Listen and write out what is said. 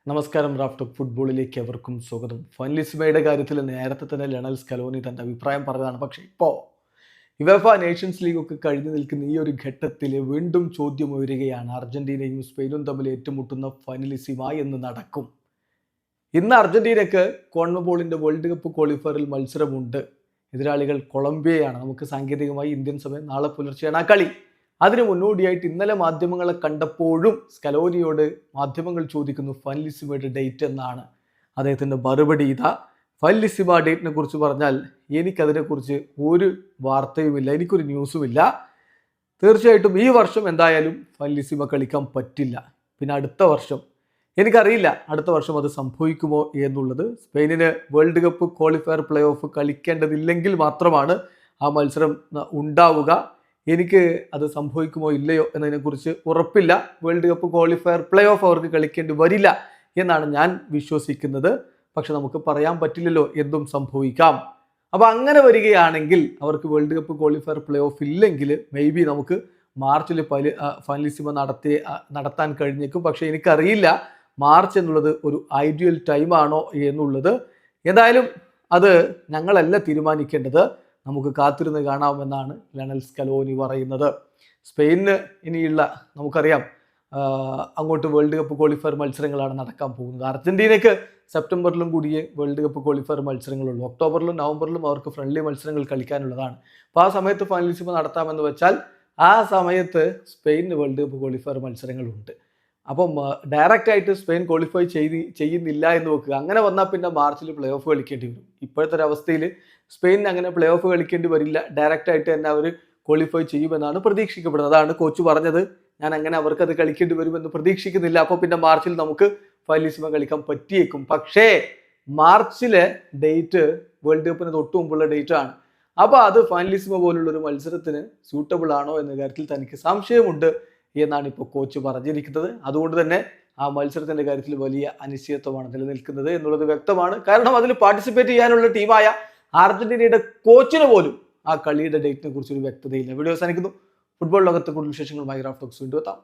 നമസ്കാരം. റാഫ്റ്റ് ഫുട്ബോളിലേക്ക് എവർക്കും സ്വാഗതം. ഫൈനലിസ്മയുടെ കാര്യത്തിൽ നേരത്തെ തന്നെ ലയണൽ സ്കലോനി തന്റെ അഭിപ്രായം പറഞ്ഞതാണ്. പക്ഷേ ഇപ്പോൾ യുവേഫ നേഷൻസ് ലീഗ് ഒക്കെ കഴിഞ്ഞു നിൽക്കുന്ന ഈ ഒരു ഘട്ടത്തിൽ വീണ്ടും ചോദ്യം ഉയരുകയാണ്. അർജന്റീനയും സ്പെയിനും തമ്മിൽ ഏറ്റുമുട്ടുന്ന ഫൈനലിസിമ എന്ന് നടക്കും. ഇന്ന് അർജന്റീനയ്ക്ക് കോൺമബോളിന്റെ വേൾഡ് കപ്പ് ക്വാളിഫയറിൽ മത്സരമുണ്ട്. എതിരാളികൾ കൊളംബിയയാണ്. നമുക്ക് സാങ്കേതികമായി ഇന്ത്യൻ സമയം നാളെ പുലർച്ചെയാണ് ആ കളി. അതിന് മുന്നോടിയായിട്ട് ഇന്നലെ മാധ്യമങ്ങളെ കണ്ടപ്പോഴും സ്കലോനിയോട് മാധ്യമങ്ങൾ ചോദിക്കുന്നു ഫൈനലിസിമയുടെ ഡേറ്റ് എന്നാണ്. അദ്ദേഹത്തിൻ്റെ മറുപടി ഇതാ. ഫൈനലിസിമ ഡേറ്റിനെ കുറിച്ച് പറഞ്ഞാൽ എനിക്കതിനെക്കുറിച്ച് ഒരു വാർത്തയുമില്ല, എനിക്കൊരു ന്യൂസുമില്ല. തീർച്ചയായിട്ടും ഈ വർഷം എന്തായാലും ഫൈനലിസിമ കളിക്കാൻ പറ്റില്ല. പിന്നെ അടുത്ത വർഷം എനിക്കറിയില്ല അടുത്ത വർഷം അത് സംഭവിക്കുമോ എന്നുള്ളത്. സ്പെയിനിന് world cup qualifier play off കളിക്കേണ്ടതില്ലെങ്കിൽ മാത്രമാണ് ആ മത്സരം ഉണ്ടാവുക. എനിക്ക് അത് സംഭവിക്കുമോ ഇല്ലയോ എന്നതിനെക്കുറിച്ച് ഉറപ്പില്ല. World cup qualifier play of അവർക്ക് കളിക്കേണ്ടി വരില്ല എന്നാണ് ഞാൻ വിശ്വസിക്കുന്നത്. പക്ഷെ നമുക്ക് പറയാൻ പറ്റില്ലല്ലോ, എന്തും സംഭവിക്കാം. അപ്പോൾ അങ്ങനെ വരികയാണെങ്കിൽ അവർക്ക് world cup qualifier play of ഇല്ലെങ്കിൽ മേ ബി നമുക്ക് മാർച്ചിൽ ഫൈനലിസിമ നടത്താൻ കഴിഞ്ഞേക്കും. പക്ഷേ എനിക്കറിയില്ല മാർച്ച് എന്നുള്ളത് ഒരു ഐഡിയൽ ടൈമാണോ എന്നുള്ളത്. എന്തായാലും അത് ഞങ്ങളല്ല തീരുമാനിക്കേണ്ടത്, നമുക്ക് കാത്തിരുന്ന് കാണാമെന്നാണ് ലയണൽ സ്കലോനി പറയുന്നത്. സ്പെയിനിന് ഇനിയുള്ള നമുക്കറിയാം അങ്ങോട്ട് വേൾഡ് കപ്പ് ക്വാളിഫയർ മത്സരങ്ങളാണ് നടക്കാൻ പോകുന്നത്. അർജന്റീനയ്ക്ക് സെപ്റ്റംബറിലും കൂടിയേ വേൾഡ് കപ്പ് ക്വാളിഫയർ മത്സരങ്ങളുള്ളൂ. ഒക്ടോബറിലും നവംബറിലും അവർക്ക് ഫ്രണ്ട്ലി മത്സരങ്ങൾ കളിക്കാനുള്ളതാണ്. അപ്പോൾ ആ സമയത്ത് ഫൈനലിസിമ നടത്താമെന്ന് വെച്ചാൽ ആ സമയത്ത് സ്പെയിനിന് വേൾഡ് കപ്പ് ക്വാളിഫയർ മത്സരങ്ങളുണ്ട്. അപ്പം ഡയറക്റ്റ് ആയിട്ട് സ്പെയിൻ ക്വാളിഫൈ ചെയ്യുന്നില്ല എന്ന് വെക്കുക. അങ്ങനെ വന്നാൽ പിന്നെ മാർച്ചിൽ പ്ലേ ഓഫ് കളിക്കേണ്ടി വരും. ഇപ്പോഴത്തെ ഒരു അവസ്ഥയിൽ സ്പെയിനിന് അങ്ങനെ പ്ലേ ഓഫ് കളിക്കേണ്ടി വരില്ല. ഡയറക്റ്റ് ആയിട്ട് തന്നെ അവർ ക്വാളിഫൈ ചെയ്യുമെന്നാണ് പ്രതീക്ഷിക്കപ്പെടുന്നത്. അതാണ് കോച്ച് പറഞ്ഞത്. ഞാൻ അങ്ങനെ അവർക്കത് കളിക്കേണ്ടി വരുമെന്ന് പ്രതീക്ഷിക്കുന്നില്ല. അപ്പോൾ പിന്നെ മാർച്ചിൽ നമുക്ക് ഫൈനലിസിമ കളിക്കാൻ പറ്റിയേക്കും. പക്ഷേ മാർച്ചിലെ ഡേറ്റ് വേൾഡ് കപ്പിന് തൊട്ട് മുമ്പുള്ള ഡേറ്റ് ആണ്. അപ്പോൾ അത് ഫൈനലിസിമ പോലുള്ള ഒരു മത്സരത്തിന് സ്യൂട്ടബിൾ ആണോ എന്ന കാര്യത്തിൽ തനിക്ക് സംശയമുണ്ട് എന്നാണ് ഇപ്പോൾ കോച്ച് പറഞ്ഞിരിക്കുന്നത്. അതുകൊണ്ട് തന്നെ ആ മത്സരത്തിന്റെ കാര്യത്തിൽ വലിയ അനിശ്ചിതത്വമാണ് നിലനിൽക്കുന്നത് എന്നുള്ളത് വ്യക്തമാണ്. കാരണം അതിൽ പാർട്ടിസിപ്പേറ്റ് ചെയ്യാനുള്ള ടീമായ അർജന്റീനയുടെ കോച്ചിന് പോലും ആ കളിയുടെ ഡേറ്റിനെ കുറിച്ച് ഒരു വ്യക്തതയില്ല. വീഡിയോ അവസാനിക്കുന്നു. ഫുട്ബോൾ ലോകത്തെ കൂടുതൽ വിശേഷങ്ങളുമായി റാഫ്റ്റ് ടോക്സ് വീണ്ടും എത്താം.